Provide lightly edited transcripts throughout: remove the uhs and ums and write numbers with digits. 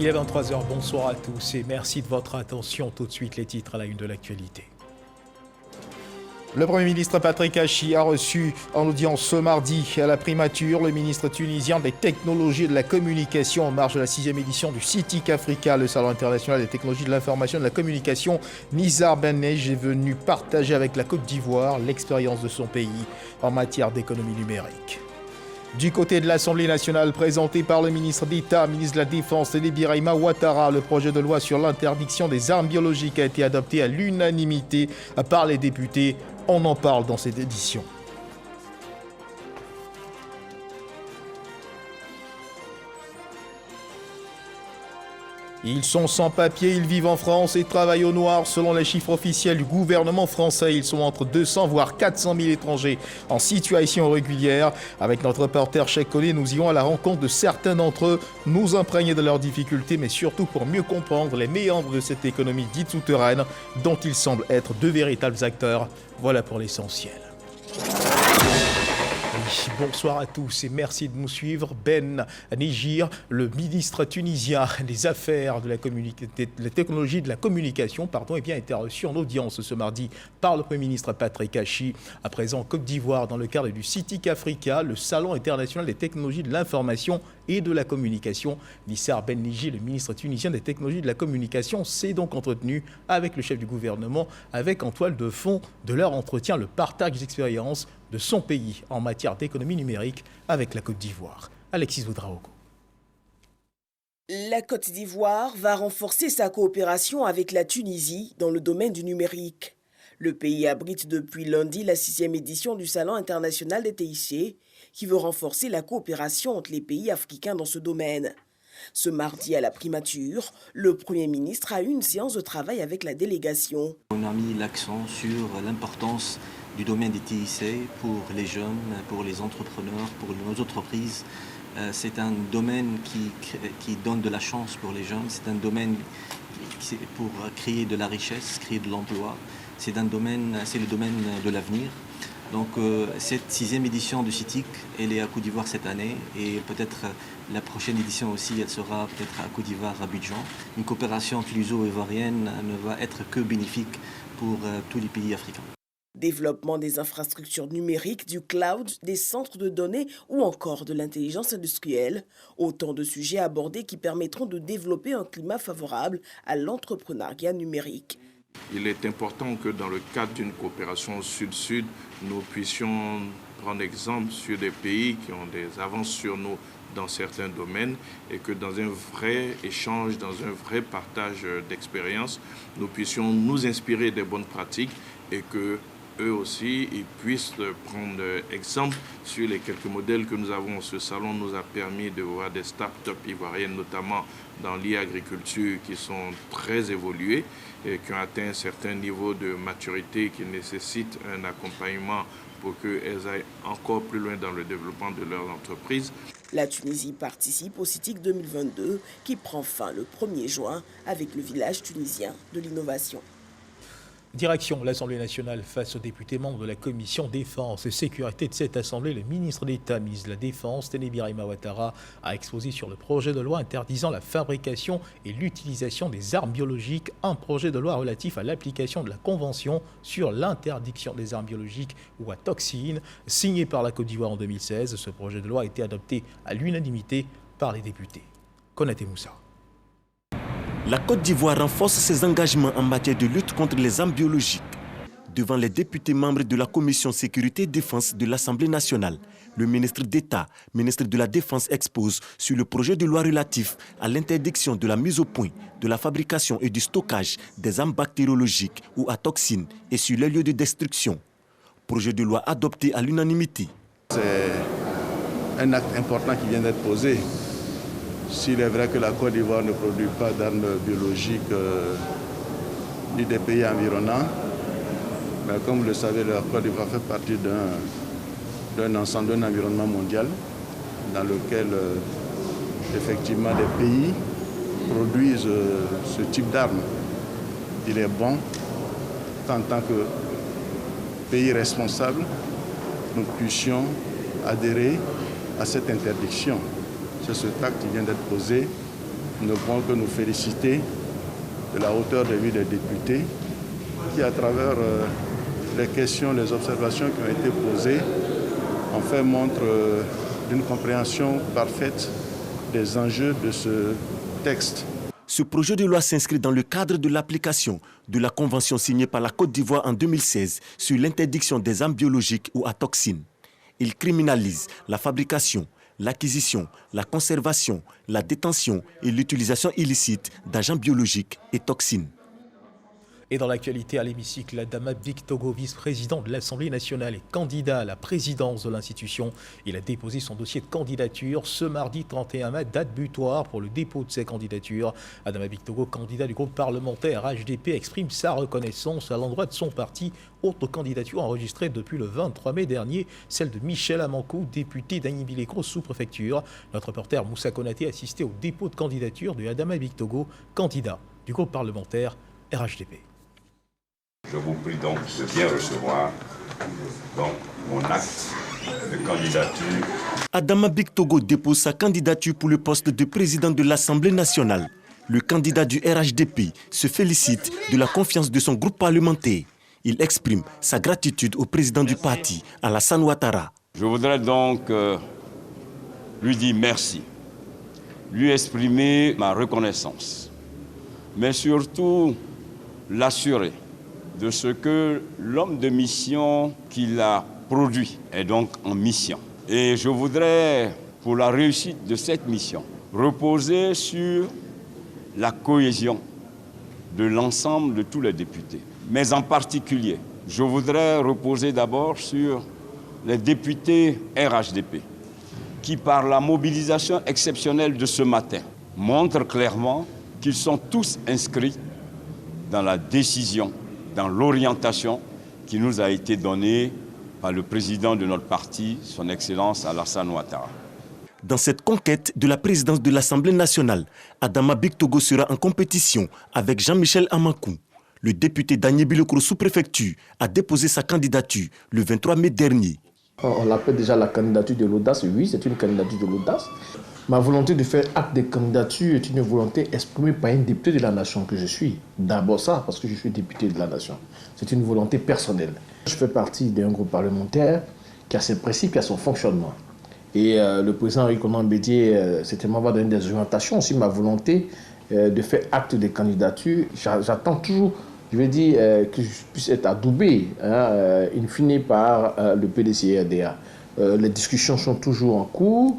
Il est 23h, bonsoir à tous et merci de votre attention. Tout de suite les titres à la une de l'actualité. Le Premier ministre Patrick Hachi a reçu en audience ce mardi à la primature le ministre tunisien des technologies et de la communication en marge de la 6e édition du CITIC Africa, le salon international des technologies de l'information et de la communication. Nizar Ben-Nej est venu partager avec la Côte d'Ivoire l'expérience de son pays en matière d'économie numérique. Du côté de l'Assemblée nationale, présenté par le ministre d'État, ministre de la Défense, Téné-Birahima Ouattara, le projet de loi sur l'interdiction des armes biologiques a été adopté à l'unanimité par les députés. On en parle dans cette édition. Ils sont sans papier, ils vivent en France et travaillent au noir. Selon les chiffres officiels du gouvernement français, ils sont entre 200 voire 400 000 étrangers en situation régulière. Avec notre reporter Cheikh Koné, nous irons à la rencontre de certains d'entre eux, nous imprégner de leurs difficultés, mais surtout pour mieux comprendre les méandres de cette économie dite souterraine, dont ils semblent être deux véritables acteurs. Voilà pour l'essentiel. Bonsoir à tous et merci de nous suivre. Ben-Nej, le ministre tunisien des Affaires, de la technologie de la communication, était reçu en audience ce mardi par le Premier ministre Patrick Hachi. À présent en Côte d'Ivoire, dans le cadre du CITIC Africa, le salon international des technologies de l'information et de la communication. Nizar Ben-Nej, le ministre tunisien des technologies de la communication, s'est donc entretenu avec le chef du gouvernement, avec en toile de fond de leur entretien le partage d'expériences de son pays en matière d'économie numérique avec la Côte d'Ivoire. Alexis Ouedraogo. La Côte d'Ivoire va renforcer sa coopération avec la Tunisie dans le domaine du numérique. Le pays abrite depuis lundi la 6e édition du Salon international des TIC, qui veut renforcer la coopération entre les pays africains dans ce domaine. Ce mardi à la primature, le Premier ministre a eu une séance de travail avec la délégation. On a mis l'accent sur l'importance du domaine des TIC pour les jeunes, pour les entrepreneurs, pour nos entreprises. C'est un domaine qui donne de la chance pour les jeunes, c'est un domaine pour créer de la richesse, créer de l'emploi. C'est le domaine de l'avenir. Donc cette 6e édition du CITIC, elle est à Côte d'Ivoire cette année et peut-être la prochaine édition aussi, elle sera peut-être à Côte d'Ivoire, à Abidjan. Une coopération tuniso-ivoirienne ne va être que bénéfique pour tous les pays africains. Développement des infrastructures numériques, du cloud, des centres de données ou encore de l'intelligence industrielle. Autant de sujets abordés qui permettront de développer un climat favorable à l'entrepreneuriat numérique. Il est important que dans le cadre d'une coopération sud-sud, nous puissions prendre exemple sur des pays qui ont des avances sur nous dans certains domaines et que dans un vrai échange, dans un vrai partage d'expériences, nous puissions nous inspirer des bonnes pratiques et que eux aussi, ils puissent prendre exemple sur les quelques modèles que nous avons. Ce salon nous a permis de voir des start-up ivoiriennes, notamment dans l'e-agriculture, qui sont très évoluées et qui ont atteint un certain niveau de maturité qui nécessite un accompagnement pour qu'elles aillent encore plus loin dans le développement de leurs entreprises. La Tunisie participe au CITIC 2022 qui prend fin le 1er juin avec le village tunisien de l'innovation. Direction l'Assemblée nationale face aux députés membres de la commission défense et sécurité de cette assemblée. Le ministre d'État, ministre de la Défense, Téné-Birahima Ouattara, a exposé sur le projet de loi interdisant la fabrication et l'utilisation des armes biologiques, un projet de loi relatif à l'application de la Convention sur l'interdiction des armes biologiques ou à toxines, signé par la Côte d'Ivoire en 2016. Ce projet de loi a été adopté à l'unanimité par les députés. Konaté Moussa. La Côte d'Ivoire renforce ses engagements en matière de lutte contre les armes biologiques. Devant les députés membres de la Commission Sécurité et Défense de l'Assemblée nationale, le ministre d'État, ministre de la Défense expose sur le projet de loi relatif à l'interdiction de la mise au point, de la fabrication et du stockage des armes bactériologiques ou à toxines et sur les lieux de destruction. Projet de loi adopté à l'unanimité. C'est un acte important qui vient d'être posé. S'il est vrai que la Côte d'Ivoire ne produit pas d'armes biologiques ni des pays environnants, mais comme vous le savez, la Côte d'Ivoire fait partie d'un ensemble, d'un environnement mondial dans lequel effectivement les pays produisent ce type d'armes. Il est bon qu'en tant que pays responsable, nous puissions adhérer à cette interdiction. C'est ce acte qui vient d'être posé ne pouvons que nous féliciter de la hauteur de vue des députés qui, à travers les questions, les observations qui ont été posées, en fait montre d'une compréhension parfaite des enjeux de ce texte. Ce projet de loi s'inscrit dans le cadre de l'application de la convention signée par la Côte d'Ivoire en 2016 sur l'interdiction des armes biologiques ou à toxines. Il criminalise la fabrication, l'acquisition, la conservation, la détention et l'utilisation illicite d'agents biologiques et toxines. Et dans l'actualité à l'hémicycle, Adama Bictogo, vice-président de l'Assemblée nationale et candidat à la présidence de l'institution, il a déposé son dossier de candidature ce mardi 31 mai, date butoir pour le dépôt de ses candidatures. Adama Bictogo, candidat du groupe parlementaire HDP, exprime sa reconnaissance à l'endroit de son parti. Autre candidature enregistrée depuis le 23 mai dernier, celle de Michel Amankou, député d'Agny-Bilécro sous-préfecture. Notre reporter Moussa Konaté a assisté au dépôt de candidature de Adama Bictogo, candidat du groupe parlementaire RHDP. Je vous prie donc de bien recevoir mon acte de candidature. Adama Bictogo dépose sa candidature pour le poste de président de l'Assemblée nationale. Le candidat du RHDP se félicite de la confiance de son groupe parlementaire. Il exprime sa gratitude au président du parti, Alassane Ouattara. Je voudrais donc lui dire merci, lui exprimer ma reconnaissance, mais surtout l'assurer de ce que l'homme de mission qu'il a produit est donc en mission. Et je voudrais, pour la réussite de cette mission, reposer sur la cohésion de l'ensemble de tous les députés. Mais en particulier, je voudrais reposer d'abord sur les députés RHDP, qui par la mobilisation exceptionnelle de ce matin, montrent clairement qu'ils sont tous inscrits dans la décision, dans l'orientation qui nous a été donnée par le président de notre parti, son Excellence Alassane Ouattara. Dans cette conquête de la présidence de l'Assemblée nationale, Adama Bictogo sera en compétition avec Jean-Michel Amankou. Le député d'Agny-Bilécro sous-préfecture a déposé sa candidature le 23 mai dernier. On l'appelle déjà la candidature de l'audace. Oui, c'est une candidature de l'audace. Ma volonté de faire acte de candidature est une volonté exprimée par un député de la nation que je suis. D'abord ça, parce que je suis député de la nation. C'est une volonté personnelle. Je fais partie d'un groupe parlementaire qui a ses principes, qui a son fonctionnement. Et le président Henri Konan Bédié, certainement, va donner des orientations. Aussi, ma volonté de faire acte de candidature, j'attends toujours, je vais dire, que je puisse être adoubé, in fine, par le PDC-RDA. Les discussions sont toujours en cours.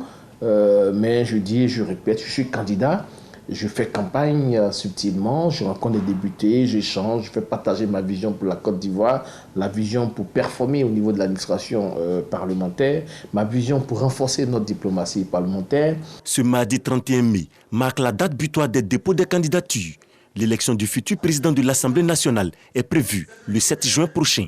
Mais je dis, je répète, je suis candidat, je fais campagne subtilement, je rencontre des députés, j'échange, je fais partager ma vision pour la Côte d'Ivoire, la vision pour performer au niveau de l'administration parlementaire, ma vision pour renforcer notre diplomatie parlementaire. Ce mardi 31 mai marque la date butoir des dépôts des candidatures. L'élection du futur président de l'Assemblée nationale est prévue le 7 juin prochain.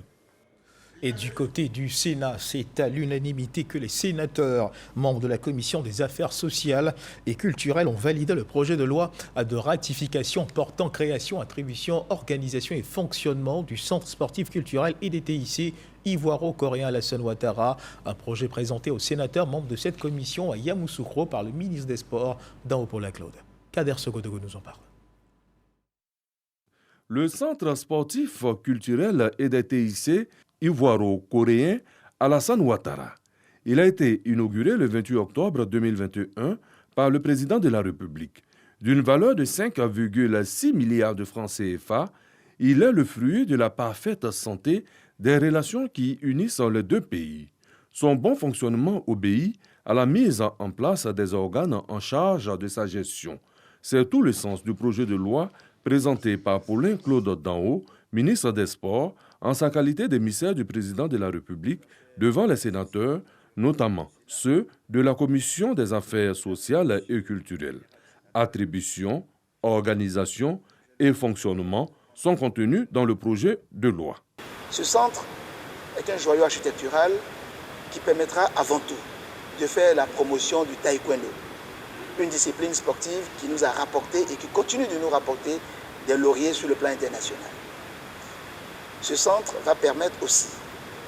Et du côté du Sénat, c'est à l'unanimité que les sénateurs, membres de la Commission des affaires sociales et culturelles, ont validé le projet de loi de ratification portant création, attribution, organisation et fonctionnement du Centre sportif culturel et des TIC ivoiro-coréen Alassane Ouattara. Un projet présenté aux sénateurs membres de cette commission à Yamoussoukro par le ministre des Sports, Daopola-Claude. Kader Sogodogo nous en parle. Le Centre sportif culturel et des TIC ivoiro-coréen Alassane Ouattara. Il a été inauguré le 28 octobre 2021 par le président de la République. D'une valeur de 5,6 milliards de francs CFA, il est le fruit de la parfaite santé des relations qui unissent les deux pays. Son bon fonctionnement obéit à la mise en place des organes en charge de sa gestion. C'est tout le sens du projet de loi présenté par Paulin-Claude Danho, ministre des Sports, en sa qualité d'émissaire du président de la République devant les sénateurs, notamment ceux de la Commission des affaires sociales et culturelles. Attribution, organisation et fonctionnement sont contenus dans le projet de loi. Ce centre est un joyau architectural qui permettra avant tout de faire la promotion du taekwondo, une discipline sportive qui nous a rapporté et qui continue de nous rapporter des lauriers sur le plan international. Ce centre va permettre aussi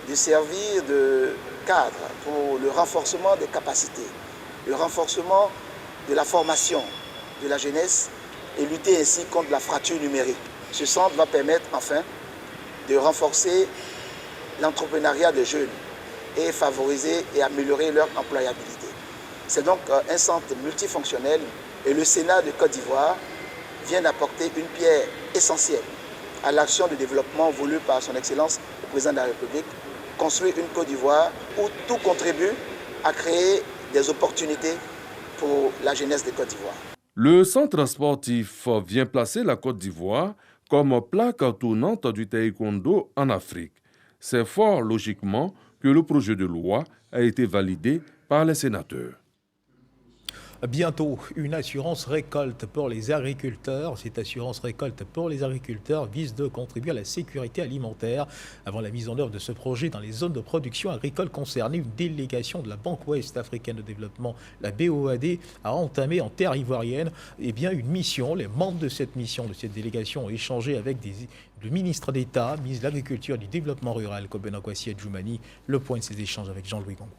de servir de cadre pour le renforcement des capacités, le renforcement de la formation de la jeunesse et lutter ainsi contre la fracture numérique. Ce centre va permettre enfin de renforcer l'entrepreneuriat des jeunes et favoriser et améliorer leur employabilité. C'est donc un centre multifonctionnel et le Sénat de Côte d'Ivoire vient d'apporter une pierre essentielle à l'action de développement voulue par son Excellence le Président de la République, construire une Côte d'Ivoire où tout contribue à créer des opportunités pour la jeunesse de Côte d'Ivoire. Le centre sportif vient placer la Côte d'Ivoire comme plaque tournante du taekwondo en Afrique. C'est fort logiquement que le projet de loi a été validé par les sénateurs. Bientôt, une assurance récolte pour les agriculteurs. Cette assurance récolte pour les agriculteurs vise de contribuer à la sécurité alimentaire. Avant la mise en œuvre de ce projet dans les zones de production agricole concernées, une délégation de la Banque Ouest Africaine de Développement, la BOAD, a entamé en terre ivoirienne une mission. Les membres de cette mission, de cette délégation, ont échangé avec le ministre d'État, ministre de l'Agriculture et du Développement rural, Kobena Kwasi Adjoumani. Le point de ces échanges avec Jean-Louis Gongo.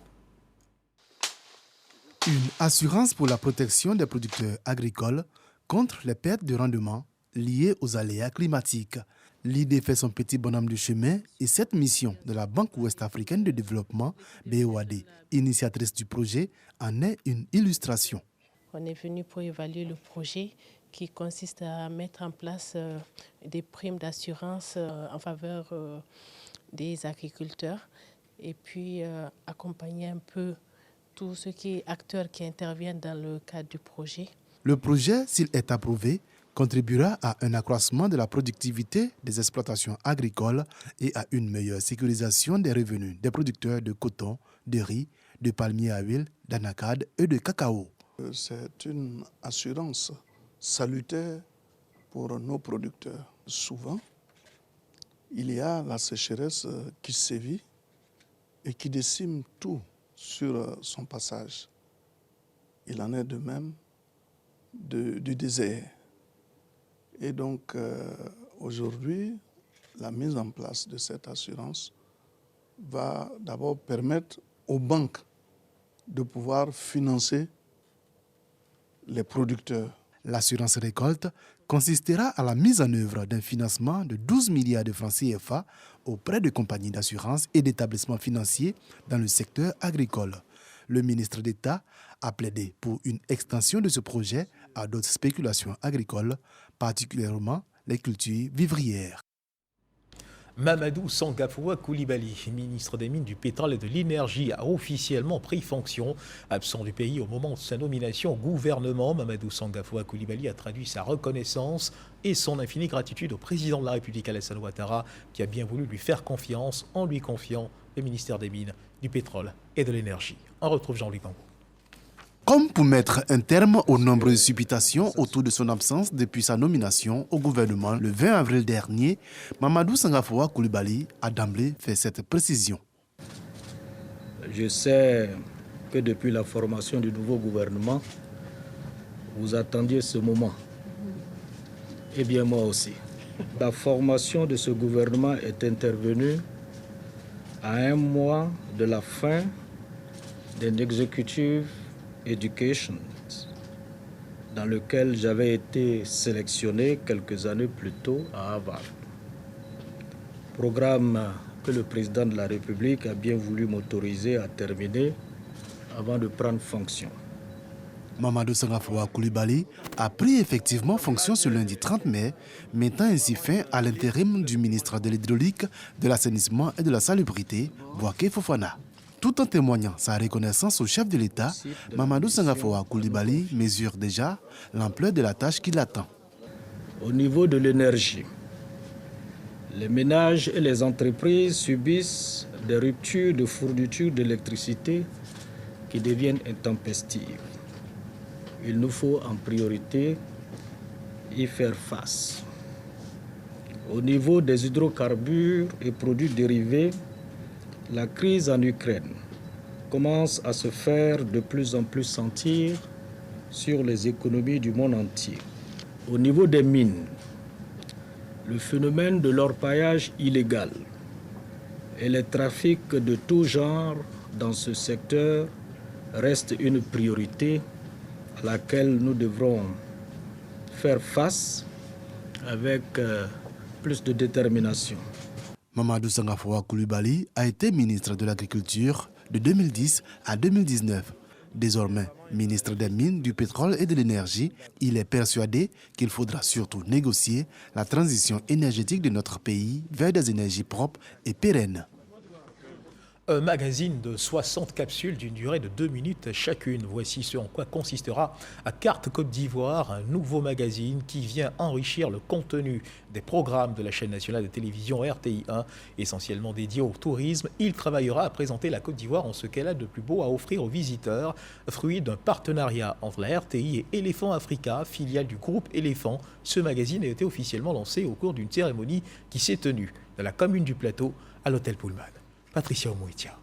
Une assurance pour la protection des producteurs agricoles contre les pertes de rendement liées aux aléas climatiques. L'idée fait son petit bonhomme de chemin et cette mission de la Banque Ouest Africaine de Développement, BOAD, initiatrice du projet, en est une illustration. On est venu pour évaluer le projet qui consiste à mettre en place des primes d'assurance en faveur des agriculteurs et puis accompagner un peu tous ceux acteurs qui interviennent dans le cadre du projet. Le projet, s'il est approuvé, contribuera à un accroissement de la productivité des exploitations agricoles et à une meilleure sécurisation des revenus des producteurs de coton, de riz, de palmiers à huile, d'anacarde et de cacao. C'est une assurance salutaire pour nos producteurs. Souvent, il y a la sécheresse qui sévit et qui décime tout sur son passage. Il en est de même du désert. Et donc, aujourd'hui, la mise en place de cette assurance va d'abord permettre aux banques de pouvoir financer les producteurs. L'assurance récolte consistera à la mise en œuvre d'un financement de 12 milliards de francs CFA auprès de compagnies d'assurance et d'établissements financiers dans le secteur agricole. Le ministre d'État a plaidé pour une extension de ce projet à d'autres spéculations agricoles, particulièrement les cultures vivrières. Mamadou Sangafoua Koulibaly, ministre des Mines, du Pétrole et de l'Énergie, a officiellement pris fonction. Absent du pays au moment de sa nomination au gouvernement, Mamadou Sangafoua Koulibaly a traduit sa reconnaissance et son infinie gratitude au président de la République, Alassane Ouattara, qui a bien voulu lui faire confiance en lui confiant le ministère des Mines, du Pétrole et de l'Énergie. On retrouve Jean-Louis Gongo. Comme pour mettre un terme aux nombreuses supputations autour de son absence depuis sa nomination au gouvernement le 20 avril dernier, Mamadou Sangafoua Koulibaly a d'emblée fait cette précision. Je sais que depuis la formation du nouveau gouvernement, vous attendiez ce moment. Eh bien moi aussi. La formation de ce gouvernement est intervenue à un mois de la fin d'un exécutif Education, dans lequel j'avais été sélectionné quelques années plus tôt à Harvard. Programme que le président de la République a bien voulu m'autoriser à terminer avant de prendre fonction. Mamadou Sangafoua Koulibaly a pris effectivement fonction ce lundi 30 mai, mettant ainsi fin à l'intérim du ministre de l'Hydraulique, de l'Assainissement et de la Salubrité, Bouaké Fofana. Tout en témoignant sa reconnaissance au chef de l'État, Mamadou Sangafoua Koulibaly mesure déjà l'ampleur de la tâche qui l'attend. Au niveau de l'énergie, les ménages et les entreprises subissent des ruptures de fourniture d'électricité qui deviennent intempestives. Il nous faut en priorité y faire face. Au niveau des hydrocarbures et produits dérivés, la crise en Ukraine commence à se faire de plus en plus sentir sur les économies du monde entier. Au niveau des mines, le phénomène de l'orpaillage illégal et les trafics de tout genre dans ce secteur restent une priorité à laquelle nous devrons faire face avec plus de détermination. Mamadou Sangafoua Coulibaly a été ministre de l'Agriculture de 2010 à 2019. Désormais ministre des Mines, du Pétrole et de l'Énergie, il est persuadé qu'il faudra surtout négocier la transition énergétique de notre pays vers des énergies propres et pérennes. Un magazine de 60 capsules d'une durée de 2 minutes chacune. Voici ce en quoi consistera à Carte Côte d'Ivoire, un nouveau magazine qui vient enrichir le contenu des programmes de la chaîne nationale de télévision RTI1, essentiellement dédié au tourisme. Il travaillera à présenter la Côte d'Ivoire en ce qu'elle a de plus beau à offrir aux visiteurs, fruit d'un partenariat entre la RTI et Elephant Africa, filiale du groupe Elephant. Ce magazine a été officiellement lancé au cours d'une cérémonie qui s'est tenue dans la commune du Plateau à l'hôtel Pullman. Patricia Omouitia.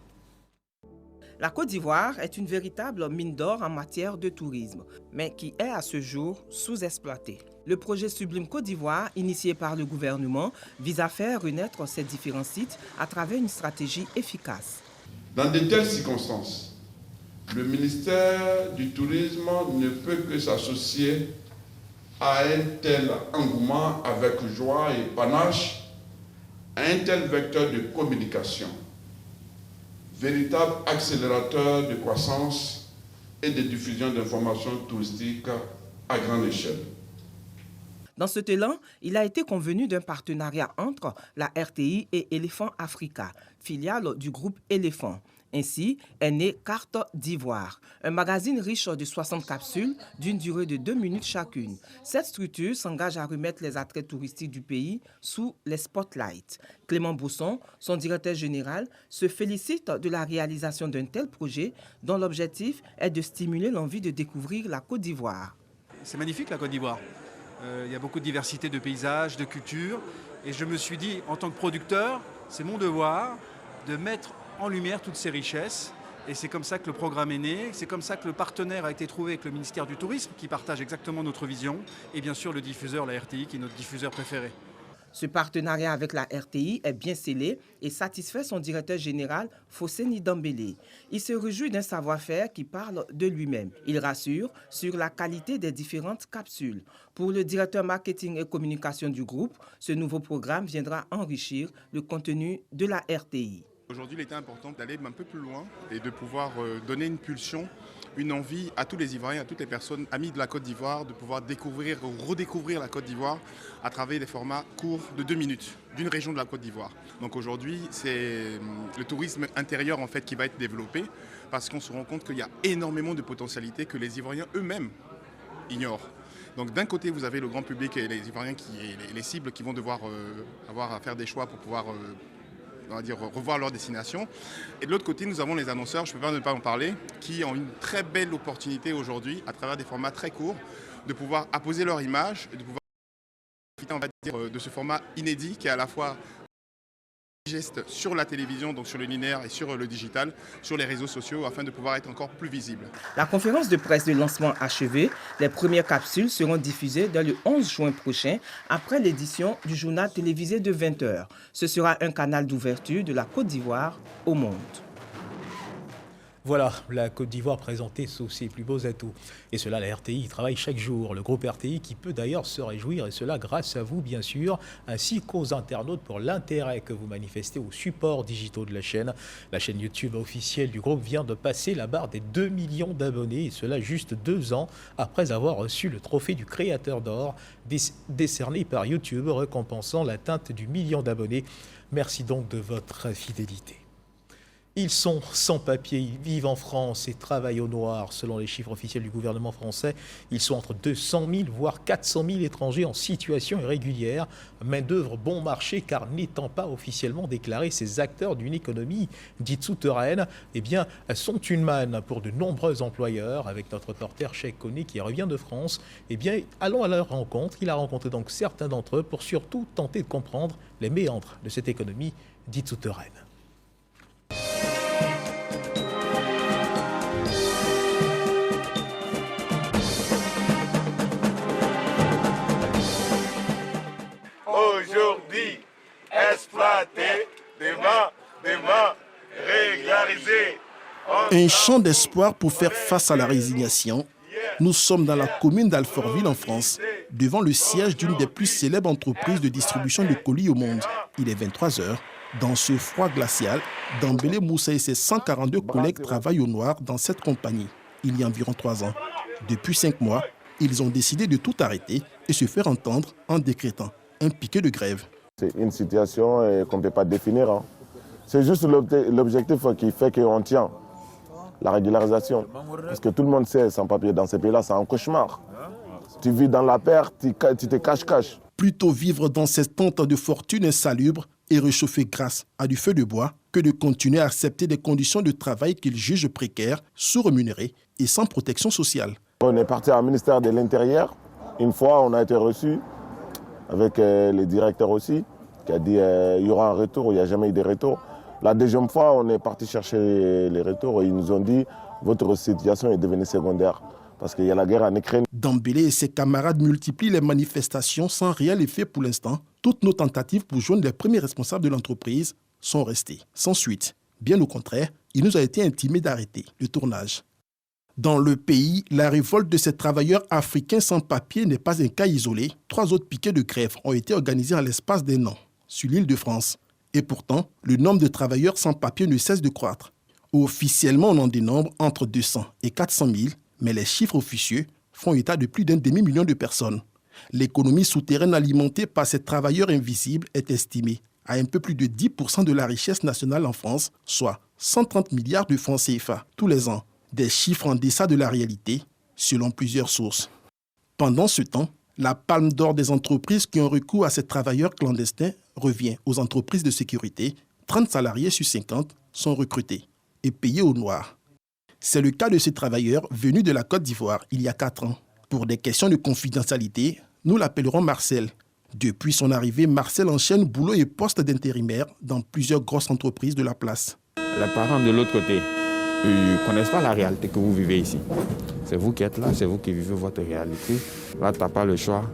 La Côte d'Ivoire est une véritable mine d'or en matière de tourisme, mais qui est à ce jour sous-exploitée. Le projet Sublime Côte d'Ivoire, initié par le gouvernement, vise à faire renaître ces différents sites à travers une stratégie efficace. Dans de telles circonstances, le ministère du Tourisme ne peut que s'associer à un tel engouement avec joie et panache, à un tel vecteur de communication, véritable accélérateur de croissance et de diffusion d'informations touristiques à grande échelle. Dans cet élan, il a été convenu d'un partenariat entre la RTI et Elephant Africa, filiale du groupe Elephant. Ainsi est née Carte d'Ivoire, un magazine riche de 60 capsules d'une durée de 2 minutes chacune. Cette structure s'engage à remettre les attraits touristiques du pays sous les spotlights. Clément Bosson, son directeur général, se félicite de la réalisation d'un tel projet dont l'objectif est de stimuler l'envie de découvrir la Côte d'Ivoire. C'est magnifique la Côte d'Ivoire. Il y a beaucoup de diversité de paysages, de cultures. Et je me suis dit, en tant que producteur, c'est mon devoir de mettre en lumière toutes ces richesses. Et c'est comme ça que le programme est né, c'est comme ça que le partenaire a été trouvé avec le ministère du Tourisme, qui partage exactement notre vision, et bien sûr le diffuseur, la RTI, qui est notre diffuseur préféré. Ce partenariat avec la RTI est bien scellé et satisfait son directeur général, Fosseni Dambélé. Il se réjouit d'un savoir-faire qui parle de lui-même. Il rassure sur la qualité des différentes capsules. Pour le directeur marketing et communication du groupe, ce nouveau programme viendra enrichir le contenu de la RTI. Aujourd'hui, il était important d'aller un peu plus loin et de pouvoir donner une pulsion, une envie à tous les Ivoiriens, à toutes les personnes amies de la Côte d'Ivoire, de pouvoir découvrir ou redécouvrir la Côte d'Ivoire à travers des formats courts de 2 minutes d'une région de la Côte d'Ivoire. Donc aujourd'hui, c'est le tourisme intérieur en fait qui va être développé parce qu'on se rend compte qu'il y a énormément de potentialités que les Ivoiriens eux-mêmes ignorent. Donc d'un côté, vous avez le grand public et les Ivoiriens, les cibles qui vont devoir avoir à faire des choix pour pouvoir on va dire, revoir leur destination. Et de l'autre côté, nous avons les annonceurs, je ne peux pas ne pas en parler, qui ont une très belle opportunité aujourd'hui, à travers des formats très courts, de pouvoir apposer leur image et de pouvoir profiter, on va dire, de ce format inédit qui est à la fois geste sur la télévision, donc sur le linéaire et sur le digital, sur les réseaux sociaux, afin de pouvoir être encore plus visible. La conférence de presse de lancement achevée, les premières capsules seront diffusées dès le 11 juin prochain, après l'édition du journal télévisé de 20h. Ce sera un canal d'ouverture de la Côte d'Ivoire au monde. Voilà, la Côte d'Ivoire présentée sous ses plus beaux atouts. Et cela, la RTI travaille chaque jour. Le groupe RTI qui peut d'ailleurs se réjouir, et cela grâce à vous, bien sûr, ainsi qu'aux internautes pour l'intérêt que vous manifestez aux supports digitaux de la chaîne. La chaîne YouTube officielle du groupe vient de passer la barre des 2 millions d'abonnés, et cela juste 2 ans après avoir reçu le trophée du créateur d'or décerné par YouTube, récompensant l'atteinte du million d'abonnés. Merci donc de votre fidélité. Ils sont sans papier, ils vivent en France et travaillent au noir. Selon les chiffres officiels du gouvernement français, ils sont entre 200 000 voire 400 000 étrangers en situation irrégulière. Main-d'œuvre bon marché car n'étant pas officiellement déclarés, ces acteurs d'une économie dite souterraine, eh bien, sont une manne pour de nombreux employeurs. Avec notre reporter Cheikh Koné qui revient de France, eh bien, allons à leur rencontre. Il a rencontré donc certains d'entre eux pour surtout tenter de comprendre les méandres de cette économie dite souterraine. Aujourd'hui, exploité, demain, régularisé. Un chant d'espoir pour faire face à la résignation. Nous sommes dans la commune d'Alfortville en France. devant le siège d'une des plus célèbres entreprises de distribution de colis au monde. Il est 23h. Dans ce froid glacial, Dambélé Moussa et ses 142 collègues travaillent au noir dans cette compagnie, il y a environ 3 ans. Depuis 5 mois, ils ont décidé de tout arrêter et se faire entendre en décrétant un piquet de grève. C'est une situation qu'on ne peut pas définir. C'est juste l'objectif qui fait qu'on tient la régularisation. Parce que tout le monde sait, sans papier dans ces pays-là, c'est un cauchemar. Tu vis dans la perte, tu te caches. Plutôt vivre dans cette tente de fortune insalubre et réchauffer grâce à du feu de bois que de continuer à accepter des conditions de travail qu'ils jugent précaires, sous-rémunérées et sans protection sociale. On est parti au ministère de l'Intérieur. Une fois, on a été reçu avec le directeur aussi, qui a dit qu'il y aura un retour, il n'y a jamais eu de retour. La deuxième fois, on est parti chercher les retours et ils nous ont dit votre situation est devenue secondaire parce qu'il y a la guerre en Ukraine. Dambélé et ses camarades multiplient les manifestations sans réel effet pour l'instant. Toutes nos tentatives pour joindre les premiers responsables de l'entreprise sont restées sans suite. Bien au contraire, il nous a été intimé d'arrêter le tournage. Dans le pays, la révolte de ces travailleurs africains sans papier n'est pas un cas isolé. 3 autres piquets de grève ont été organisés en l'espace d'un an sur l'île de France. Et pourtant, le nombre de travailleurs sans papier ne cesse de croître. Officiellement, on en dénombre entre 200 et 400 000, mais les chiffres officieux font état de plus d'un demi-million de personnes. L'économie souterraine alimentée par ces travailleurs invisibles est estimée à un peu plus de 10% de la richesse nationale en France, soit 130 milliards de francs CFA tous les ans. Des chiffres en deçà de la réalité, selon plusieurs sources. Pendant ce temps, la palme d'or des entreprises qui ont recours à ces travailleurs clandestins revient aux entreprises de sécurité. 30 salariés sur 50 sont recrutés et payés au noir. C'est le cas de ces travailleurs venus de la Côte d'Ivoire il y a 4 ans. Pour des questions de confidentialité, nous l'appellerons Marcel. Depuis son arrivée, Marcel enchaîne boulot et poste d'intérimaire dans plusieurs grosses entreprises de la place. Les parents de l'autre côté, ils ne connaissent pas la réalité que vous vivez ici. C'est vous qui êtes là, c'est vous qui vivez votre réalité. Là, tu n'as pas le choix.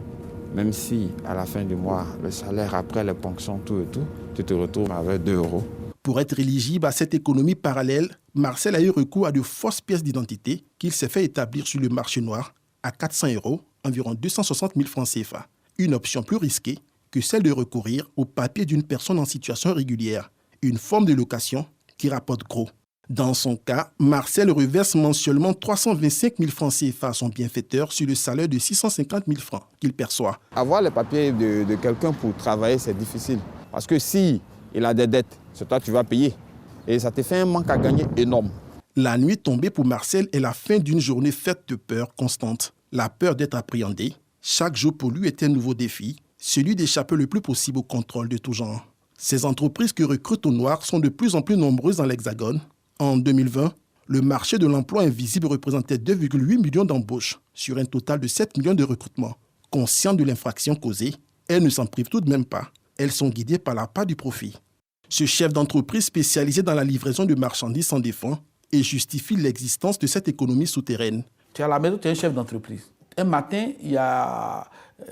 Même si, à la fin du mois, le salaire, après les ponctions, tout et tout, tu te retrouves avec 2 €. Pour être éligible à cette économie parallèle, Marcel a eu recours à de fausses pièces d'identité qu'il s'est fait établir sur le marché noir à 400 €, environ 260 000 francs CFA. Une option plus risquée que celle de recourir au papier d'une personne en situation régulière, une forme de location qui rapporte gros. Dans son cas, Marcel reverse mensuellement 325 000 francs CFA à son bienfaiteur sur le salaire de 650 000 francs qu'il perçoit. Avoir les papiers de quelqu'un pour travailler, c'est difficile. Parce que si il a des dettes, c'est toi qui vas payer. Et ça te fait un manque à gagner énorme. La nuit tombée pour Marcel est la fin d'une journée faite de peur constante. La peur d'être appréhendé. Chaque jour pour lui est un nouveau défi, celui d'échapper le plus possible au contrôle de tout genre. Ces entreprises qui recrutent au noir sont de plus en plus nombreuses dans l'Hexagone. En 2020, le marché de l'emploi invisible représentait 2,8 millions d'embauches sur un total de 7 millions de recrutements. Conscientes de l'infraction causée, elles ne s'en privent tout de même pas. Elles sont guidées par la part du profit. Ce chef d'entreprise spécialisé dans la livraison de marchandises s'en défend et justifie l'existence de cette économie souterraine. Tu es à la maison, tu es un chef d'entreprise. Un matin, il y a,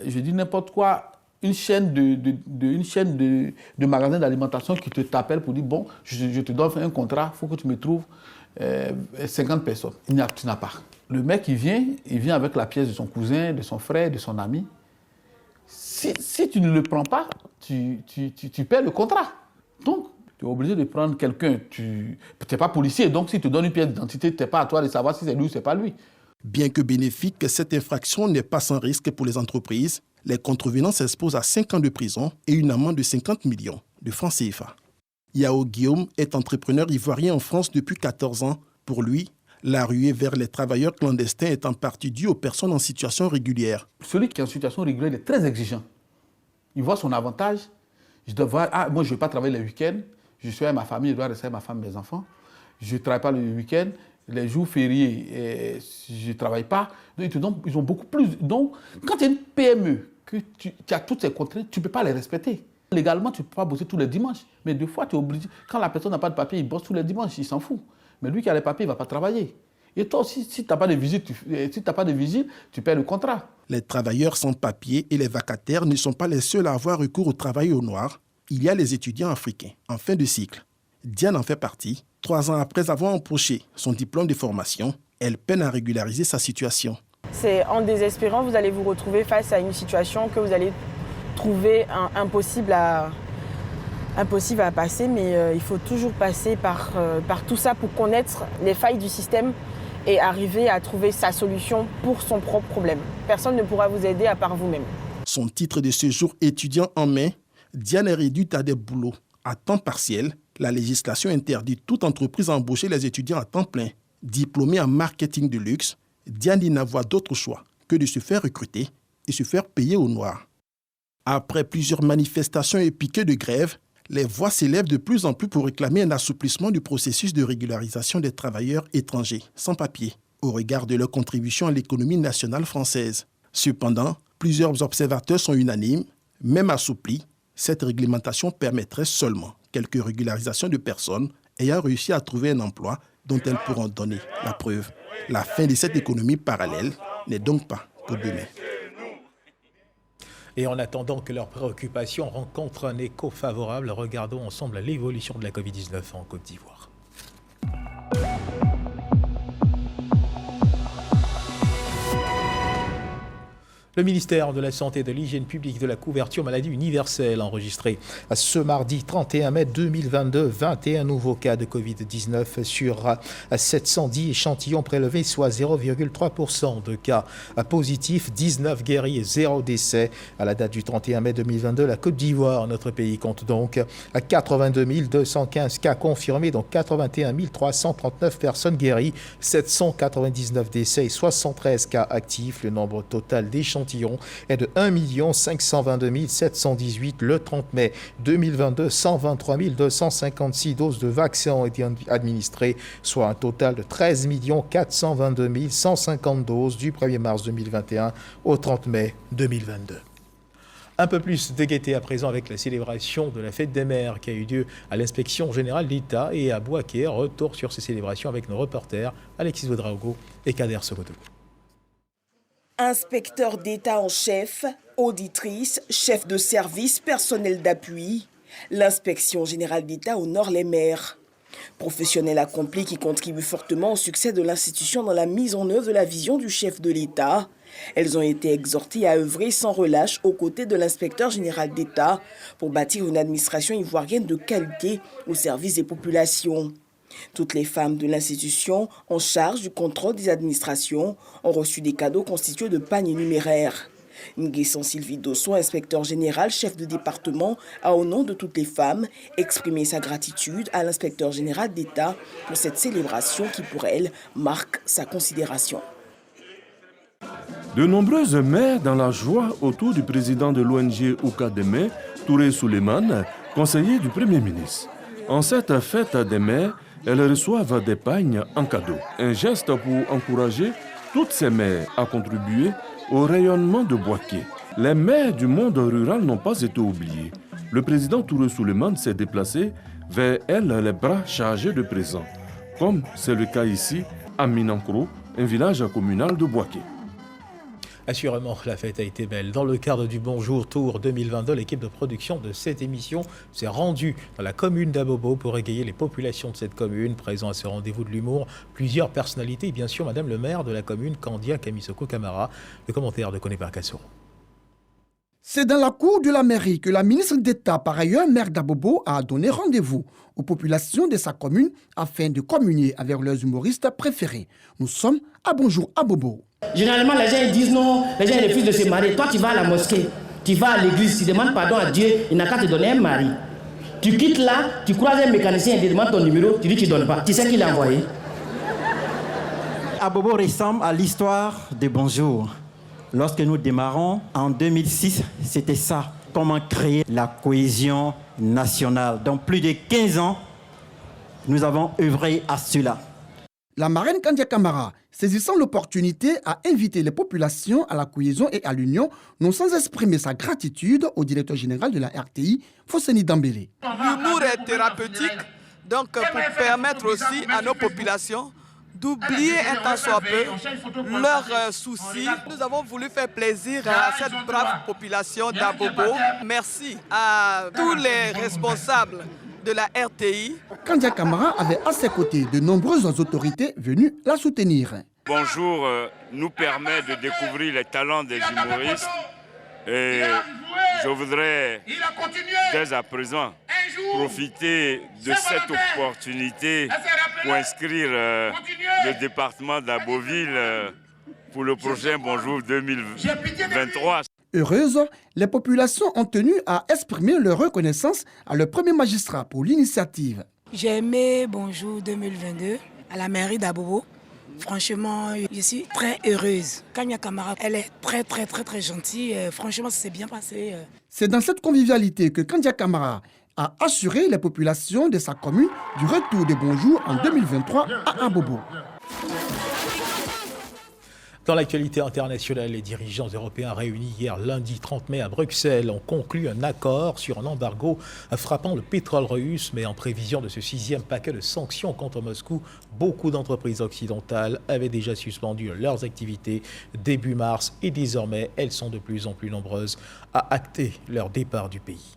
je dis n'importe quoi, une chaîne de magasins d'alimentation qui t'appelle pour dire bon, je te donne un contrat, il faut que tu me trouves 50 personnes. Tu n'as pas. Le mec, il vient avec la pièce de son cousin, de son frère, de son ami. Si tu ne le prends pas, tu perds le contrat. Donc, tu es obligé de prendre quelqu'un. Tu n'es pas policier, donc si tu donnes une pièce d'identité, ce n'est pas à toi de savoir si c'est lui ou ce n'est pas lui. Bien que bénéfique, cette infraction n'est pas sans risque pour les entreprises. Les contrevenants s'exposent à 5 ans de prison et une amende de 50 millions de francs CFA. Yao Guillaume est entrepreneur ivoirien en France depuis 14 ans. Pour lui, la ruée vers les travailleurs clandestins est en partie due aux personnes en situation régulière. Celui qui est en situation régulière est très exigeant. Il voit son avantage. Je dois voir, moi je ne vais pas travailler les week-ends. Je suis avec ma famille, je dois rester avec ma femme et mes enfants. Je ne travaille pas le week-end. Les jours fériés, je ne travaille pas. Donc, ils ont beaucoup plus. Donc, quand tu es une PME, que tu as toutes ces contraintes, tu ne peux pas les respecter. Légalement, tu ne peux pas bosser tous les dimanches. Mais des fois, tu es obligé. Quand la personne n'a pas de papier, il bosse tous les dimanches, il s'en fout. Mais lui qui a les papiers, il ne va pas travailler. Et toi aussi, si tu n'as pas de vigile, tu perds le contrat. Les travailleurs sans papier et les vacataires ne sont pas les seuls à avoir recours au travail au noir. Il y a les étudiants africains en fin de cycle. Diane en fait partie. 3 ans après avoir empoché son diplôme de formation, elle peine à régulariser sa situation. C'est en désespérant, vous allez vous retrouver face à une situation que vous allez trouver impossible à passer, mais il faut toujours passer par tout ça pour connaître les failles du système et arriver à trouver sa solution pour son propre problème. Personne ne pourra vous aider à part vous-même. Son titre de séjour étudiant en main, Diane est réduite à des boulots à temps partiel. La législation interdit toute entreprise à embaucher les étudiants à temps plein. Diplômée en marketing de luxe, Diane n'a voit d'autre choix que de se faire recruter et se faire payer au noir. Après plusieurs manifestations et piquets de grève, les voix s'élèvent de plus en plus pour réclamer un assouplissement du processus de régularisation des travailleurs étrangers sans papier, au regard de leur contribution à l'économie nationale française. Cependant, plusieurs observateurs sont unanimes, même assouplis, cette réglementation permettrait seulement quelques régularisations de personnes ayant réussi à trouver un emploi dont elles pourront donner la preuve. La fin de cette économie parallèle n'est donc pas pour demain. Et en attendant que leurs préoccupations rencontrent un écho favorable, regardons ensemble l'évolution de la Covid-19 en Côte d'Ivoire. Le ministère de la Santé et de l'Hygiène publique de la couverture maladie universelle a enregistré ce mardi 31 mai 2022 21 nouveaux cas de Covid-19 sur 710 échantillons prélevés, soit 0,3% de cas positifs, 19 guéris et 0 décès. À la date du 31 mai 2022, la Côte d'Ivoire, notre pays, compte donc 82 215 cas confirmés, dont 81 339 personnes guéries, 799 décès et 73 cas actifs. Le nombre total d'échantillons est de 1 522 718 le 30 mai 2022. 123 256 doses de vaccins ont été administrées, soit un total de 13 422 150 doses du 1er mars 2021 au 30 mai 2022. Un peu plus de gaieté à présent avec la célébration de la fête des mères qui a eu lieu à l'inspection générale d'État et à Bouaké. Retour sur ces célébrations avec nos reporters Alexis Ouedraogo et Kader Sokoto. Inspecteur d'État en chef, auditrice, chef de service, personnel d'appui, l'inspection générale d'État honore les maires. Professionnels accomplis qui contribuent fortement au succès de l'institution dans la mise en œuvre de la vision du chef de l'État. Elles ont été exhortées à œuvrer sans relâche aux côtés de l'inspecteur général d'État pour bâtir une administration ivoirienne de qualité au service des populations. Toutes les femmes de l'institution en charge du contrôle des administrations ont reçu des cadeaux constitués de paniers numéraires. Nguesson Sylvie Dosso, inspecteur général, chef de département, a au nom de toutes les femmes exprimé sa gratitude à l'inspecteur général d'État pour cette célébration qui pour elle marque sa considération. De nombreuses mères dans la joie autour du président de l'ONG Oukademe, Touré Souleymane, conseiller du Premier ministre. En cette fête des mères, elles reçoivent des pagnes en cadeau. Un geste pour encourager toutes ces mères à contribuer au rayonnement de Bouaké. Les mères du monde rural n'ont pas été oubliées. Le président Touré Souleymane s'est déplacé vers elles les bras chargés de présents, comme c'est le cas ici à Minankro, un village communal de Bouaké. Assurément, la fête a été belle. Dans le cadre du Bonjour Tour 2022, l'équipe de production de cette émission s'est rendue dans la commune d'Abobo pour égayer les populations de cette commune. Présents à ce rendez-vous de l'humour, plusieurs personnalités, et bien sûr Madame le maire de la commune, Candia Kamisoko Camara. Le commentaire de Konepa Kassoro. C'est dans la cour de la mairie que la ministre d'État, par ailleurs maire d'Abobo, a donné rendez-vous aux populations de sa commune afin de communier avec leurs humoristes préférés. Nous sommes à Bonjour Abobo. Généralement, les gens disent non, les gens refusent de se marier. Toi, tu vas à la mosquée, tu vas à l'église, tu demandes pardon à Dieu, il n'a qu'à te donner un mari. Tu quittes là, tu croises un mécanicien, il te demande ton numéro, tu dis que tu ne donnes pas. Tu sais qui l'a envoyé. Abobo ressemble à l'histoire de Bonjour. Lorsque nous démarrons en 2006, c'était ça. Comment créer la cohésion nationale. Dans plus de 15 ans, nous avons œuvré à cela. La marraine Candia Camara, saisissant l'opportunité, a invité les populations à la cohésion et à l'union, non sans exprimer sa gratitude au directeur général de la RTI, Fosseni Dambélé. L'humour est thérapeutique, donc pour permettre aussi à nos populations d'oublier un tant soit peu leurs soucis. Nous avons voulu faire plaisir à cette brave population d'Abobo. Merci à tous les responsables de la RTI. Candia Camara avait à ses côtés de nombreuses autorités venues la soutenir. Bonjour nous permet de découvrir les talents des humoristes et je voudrais dès à présent profiter de cette opportunité pour inscrire le département d'Aboville pour le prochain Bonjour 2023. Heureuses, les populations ont tenu à exprimer leur reconnaissance à leur premier magistrat pour l'initiative. J'ai aimé Bonjour 2022 à la mairie d'Abobo. Franchement, je suis très heureuse. Kanya Camara, elle est très gentille. Franchement, ça s'est bien passé. C'est dans cette convivialité que Kandia Camara a assuré les populations de sa commune du retour des Bonjours en 2023 à Abobo. Dans l'actualité internationale, les dirigeants européens réunis hier lundi 30 mai à Bruxelles ont conclu un accord sur un embargo frappant le pétrole russe, mais en prévision de ce 6e paquet de sanctions contre Moscou, beaucoup d'entreprises occidentales avaient déjà suspendu leurs activités début mars et désormais elles sont de plus en plus nombreuses à acter leur départ du pays.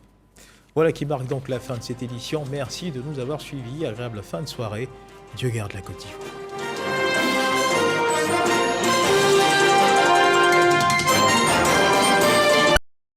Voilà qui marque donc la fin de cette édition. Merci de nous avoir suivis. Agréable fin de soirée. Dieu garde la Côte d'Ivoire.